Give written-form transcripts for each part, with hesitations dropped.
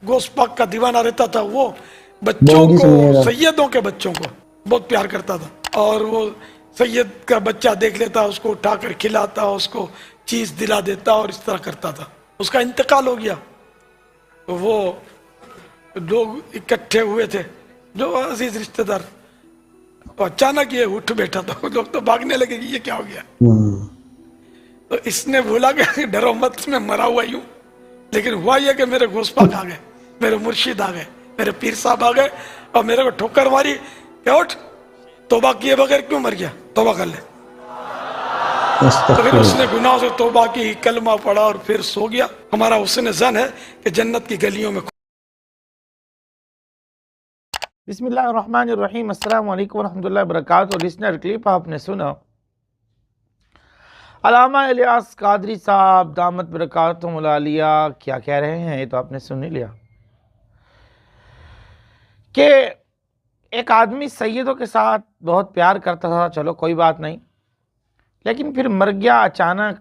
गोश्त पाक का दीवाना रहता था। वो बच्चों بوگی سنیے को, گا सैयदों के बच्चों को बहुत प्यार करता था। और वो सैयद का बच्चा देख लेता, उसको उठाकर खिलाता, उसको चीज दिला देता और इस तरह करता था। उसका इंतकाल हो गया। तो वो लोग इकट्ठे हुए थे जो अजीज रिश्तेदार, तो अचानक ये उठ बैठा। तो लोग तो भागने लगे कि ये क्या हो गया। तो इसने बोला कि डरो मत, मैं मरा हुआ ही हूं, लेकिन हुआ ये कि मेरे गोश्त पाक आ गए, मेरे मुर्शिद आ गए, मेरे पीर साहब आ गए और मेरे को ठोकर मारी कि उठ, तौबा किए बगैर क्यों मर गया, तौबा कर ले। तो फिर उसने गुनाहों से तौबा की, कलमा पढ़ा और फिर सो गया। हमारा हुस्न ज़न है कि जन्नत की गलियों में। बिस्मिल्लाहिर्रहमानिर्रहीम, अस्सलाम वालेकुम वरहमतुल्लाहि वबरकातुहू। लिसनर क्लिप आपने सुना, अल्लामा इलियास कादरी साहब दामत बरकातुहुल आलिया क्या कह रहे हैं, ये तो आपने सुन ही लिया कि एक आदमी सैयदों के साथ बहुत प्यार करता था, चलो कोई बात नहीं, लेकिन फिर मर गया, अचानक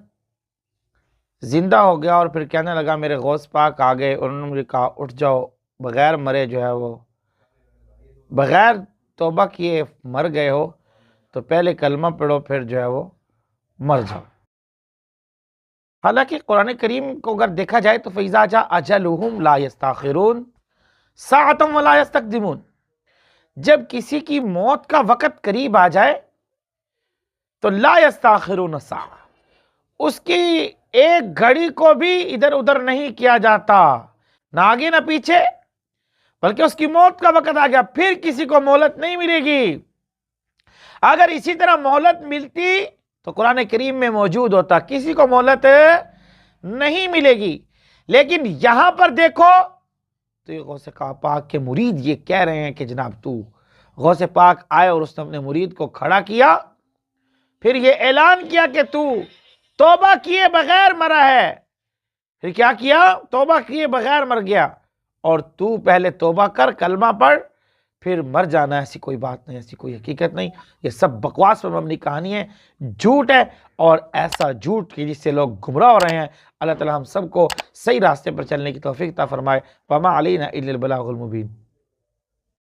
जिंदा हो गया और फिर कहने लगा मेरे गौस पाक आ गए। उन्होंने मुझे कहा उठ जाओ, बगैर मरे जो है वो, बगैर तौबा किए मर गए हो, तो पहले कलमा पढ़ो, फिर जो है वो मर जाओ। हालांकि कुरान करीम को अगर देखा जाए तो फ़इज़ा जा अजलुहुम ला यस्ताखिरून साअतम वला यस्तक़दिमून, जब किसी की मौत का वक़्त करीब आ जाए तो ला यस्ताखिरून सा, उसकी एक घड़ी को भी इधर उधर नहीं किया जाता, ना आगे ना पीछे, बल्कि उसकी मौत का वक़्त आ गया, फिर किसी को मोहलत नहीं मिलेगी। अगर इसी तरह मोहलत मिलती तो कुरान करीम में मौजूद होता, किसी को मोहलत नहीं मिलेगी। लेकिन यहां पर देखो तो ये गौसे पाक के मुरीद ये कह रहे हैं कि जनाब तू, गौसे पाक आए और उसने अपने मुरीद को खड़ा किया, फिर ये ऐलान किया कि तू तौबा किए बगैर मरा है। फिर क्या किया, तौबा किए बगैर मर गया, और तू पहले तौबा कर, कलमा पढ़, फिर मर जाना। ऐसी कोई बात नहीं, ऐसी कोई हकीकत नहीं, ये सब बकवास पर मबनी कहानी है, झूठ है, और ऐसा झूठ कि जिससे लोग गुमराह हो रहे हैं। अल्लाह ताला हम सबको सही रास्ते पर चलने की तौफीक अता फरमाए। वमा अलैना इल्लल बलागुल मुबीन।